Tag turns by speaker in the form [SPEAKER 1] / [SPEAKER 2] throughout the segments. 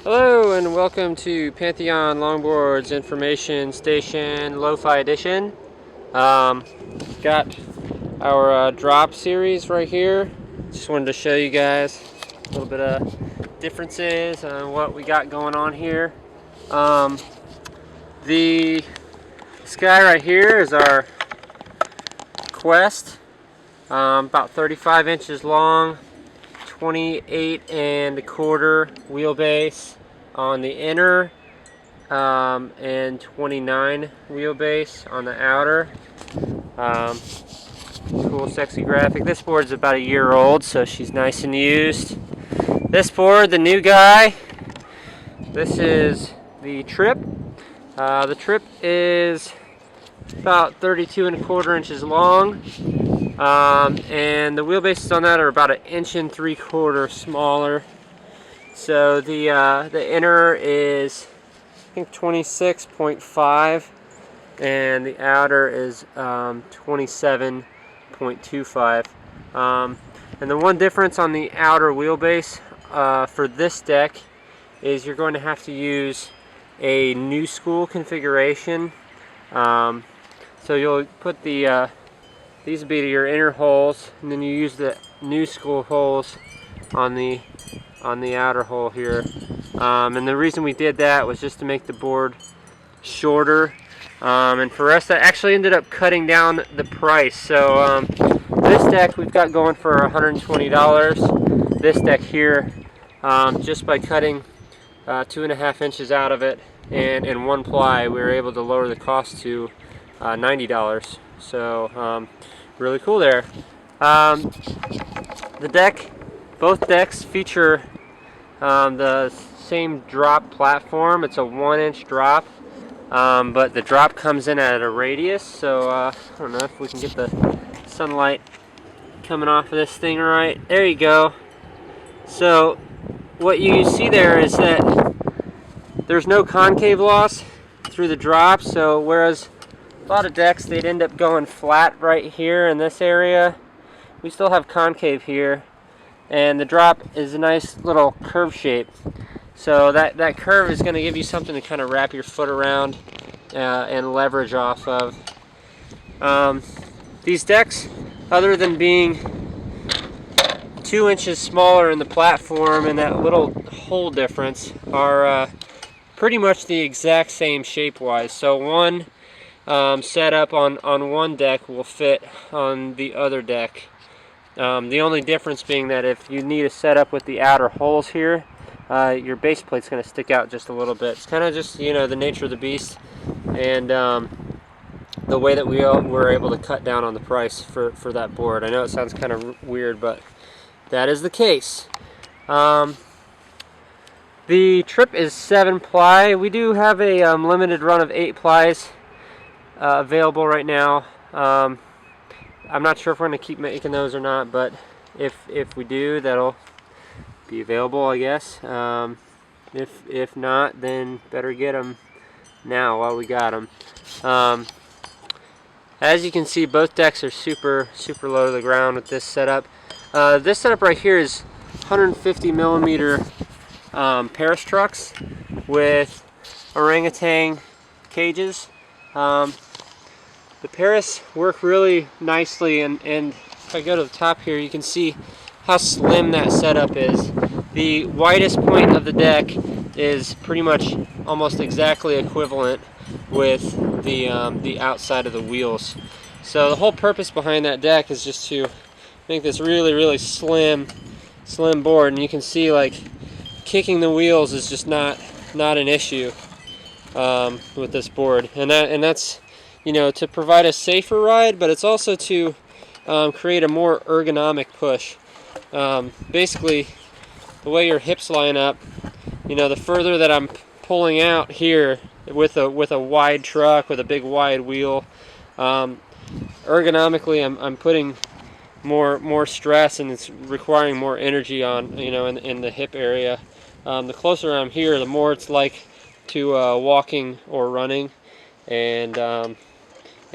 [SPEAKER 1] Hello and welcome to Pantheon Longboards Information Station Lo-Fi Edition. Got our drop series right here. Just wanted to show you guys a little bit of differences on what we got going on here. The sky right here is our Quest, about 35 inches long, 28 and a quarter wheelbase on the inner, and 29 wheelbase on the outer. Cool, sexy graphic. This board's about a year old, so she's nice and used. This board, the new guy, this is the Trip. The Trip is about 32 and a quarter inches long. And the wheelbases on that are about 1.75 inches smaller. So the inner is, I think, 26.5, and the outer is 27.25. And the one difference on the outer wheelbase for this deck is you're going to have to use a new school configuration. So you'll put the these will be your inner holes, and then you use the new school holes on the outer hole here. And the reason we did that was just to make the board shorter. And for us, that actually ended up cutting down the price. So this deck we've got going for $120. This deck here, just by cutting 2.5 inches out of it and one ply, we were able to lower the cost to $90. So really cool there. The deck, both decks feature the same drop platform. It's a 1-inch drop, but the drop comes in at a radius. So I don't know if we can get the sunlight coming off of this thing right. There you go. So what you see there is that there's no concave loss through the drop. So whereas a lot of decks, they'd end up going flat right here in this area, we still have concave here, and the drop is a nice little curve shape. So that curve is going to give you something to kind of wrap your foot around and leverage off of. These decks, other than being 2 inches smaller in the platform and that little hole difference, are pretty much the exact same shape-wise. So one setup on one deck will fit on the other deck. The only difference being that if you need a setup with the outer holes here, your base plate's going to stick out just a little bit. It's kind of just, you know, the nature of the beast, and the way that we were able to cut down on the price for that board. I know it sounds kind of weird, but that is the case. The Trip is 7 ply. We do have a limited run of 8 plies available right now. I'm not sure if we're going to keep making those or not, but if we do, that'll be available, I guess. If not, then better get them now while we got them. As you can see, both decks are super low to the ground with this setup. This setup right here is 150 millimeter Paris trucks with orangutan cages. The Paris work really nicely, and if I go to the top here, you can see how slim that setup is. The widest point of the deck is pretty much almost exactly equivalent with the outside of the wheels. So the whole purpose behind that deck is just to make this really slim board, and you can see, like, kicking the wheels is just not an issue with this board, and that's, you know, to provide a safer ride, but it's also to create a more ergonomic push. Basically, the way your hips line up, you know, the further that I'm pulling out here with a wide truck with a big wide wheel, ergonomically I'm putting more stress, and it's requiring more energy on, you know, in the hip area. The closer I'm here, the more it's like to walking or running, and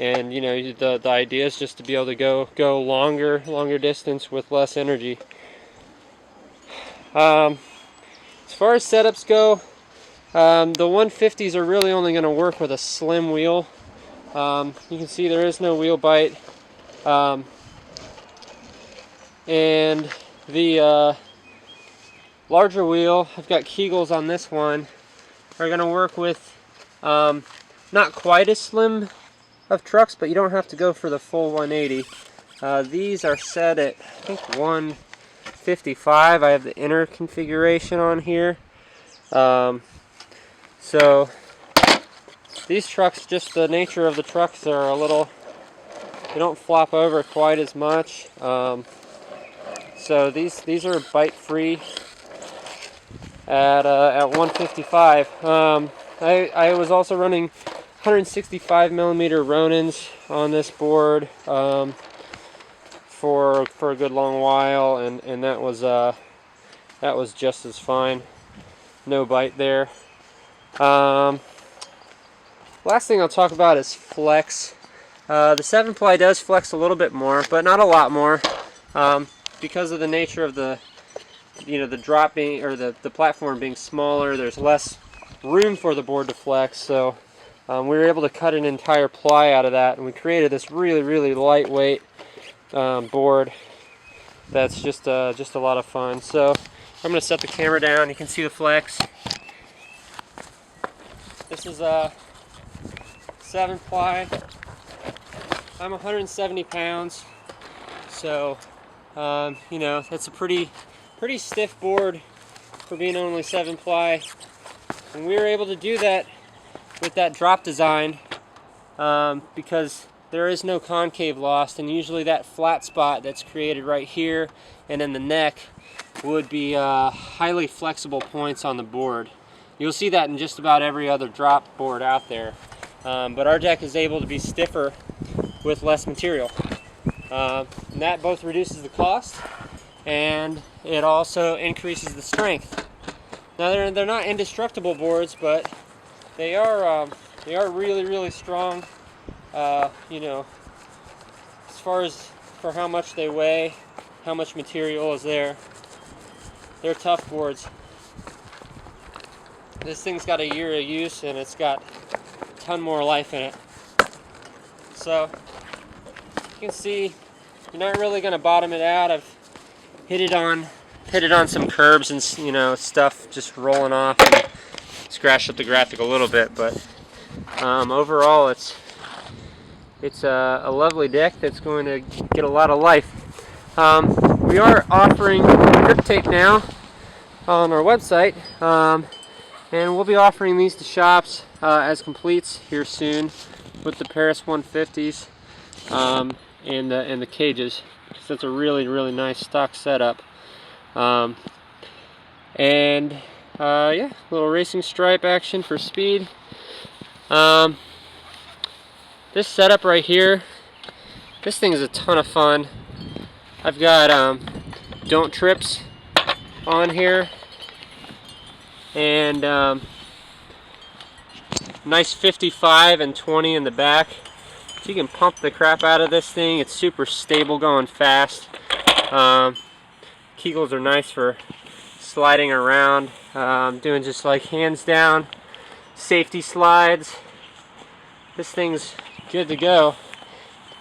[SPEAKER 1] you know, the idea is just to be able to go longer distance with less energy. As far as setups go, the 150s are really only going to work with a slim wheel. You can see there is no wheel bite. And the larger wheel, I've got Kegels on this one, are going to work with not quite as slim of trucks, but you don't have to go for the full 180. These are set at, I think, 155. I have the inner configuration on here. So these trucks, just the nature of the trucks are a little, they don't flop over quite as much. So these are bite free at 155. I was also running 165 millimeter Ronins on this board for a good long while, and that was just as fine. No bite there. Last thing I'll talk about is flex. The 7-ply does flex a little bit more, but not a lot more, because of the nature of the drop being, or the platform being smaller. There's less room for the board to flex, so we were able to cut an entire ply out of that, and we created this really lightweight board that's just a lot of fun. So I'm going to set the camera down. You can see the flex. This is a 7-ply. I'm 170 pounds, so you know, that's a pretty stiff board for being only 7-ply. And we were able to do that with that drop design because there is no concave lost, and usually that flat spot that's created right here and in the neck would be highly flexible points on the board. You'll see that in just about every other drop board out there. But our deck is able to be stiffer with less material. And that both reduces the cost and it also increases the strength. Now they're not indestructible boards, but they are really strong. You know, as far as for how much they weigh, how much material is there, they're tough boards. This thing's got a year of use and it's got a ton more life in it. So you can see you're not really going to bottom it out. I've hit it on some curbs and, you know, stuff just rolling off and scratched up the graphic a little bit, but overall it's a lovely deck that's going to get a lot of life. We are offering grip tape now on our website, and we'll be offering these to shops as completes here soon with the Paris 150s and the cages. So that's a really nice stock setup. Yeah, little racing stripe action for speed. This setup right here, this thing is a ton of fun. I've got don't trips on here, and nice 55 and 20 in the back. So you can pump the crap out of this thing. It's super stable, going fast. Kegels are nice for sliding around, doing just like hands down safety slides. This thing's good to go.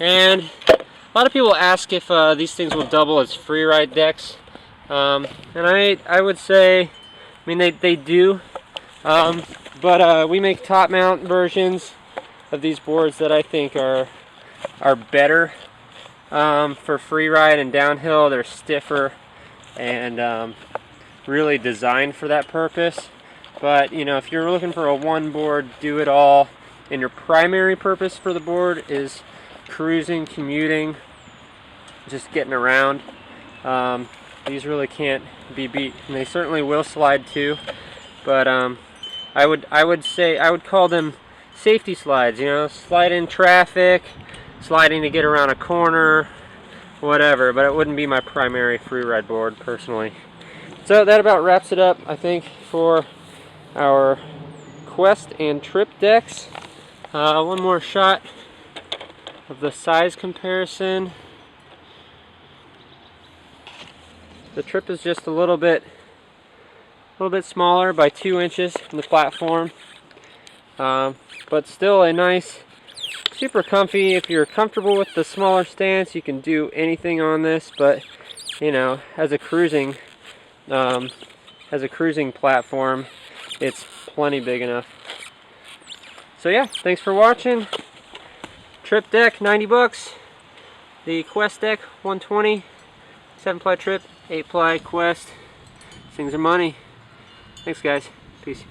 [SPEAKER 1] And a lot of people ask if these things will double as free ride decks, and I would say, I mean, they do, but we make top mount versions of these boards that I think are better for free ride and downhill. They're stiffer and really designed for that purpose. But you know, if you're looking for a one board do it all, and your primary purpose for the board is cruising, commuting, just getting around, these really can't be beat. And they certainly will slide too, but I would say I would call them safety slides. You know, slide in traffic, sliding to get around a corner, whatever. But it wouldn't be my primary free ride board personally. So that about wraps it up, I think, for our Quest and Trip decks. One more shot of the size comparison. The Trip is just a little bit little bit smaller by 2 inches from the platform, but still a nice, super comfy. If you're comfortable with the smaller stance, you can do anything on this, but you know, as a cruising platform, it's plenty big enough. So yeah, thanks for watching. Trip deck, 90 bucks. The Quest deck, 120. 7-ply trip, 8-ply Quest. These things are money. Thanks guys. Peace.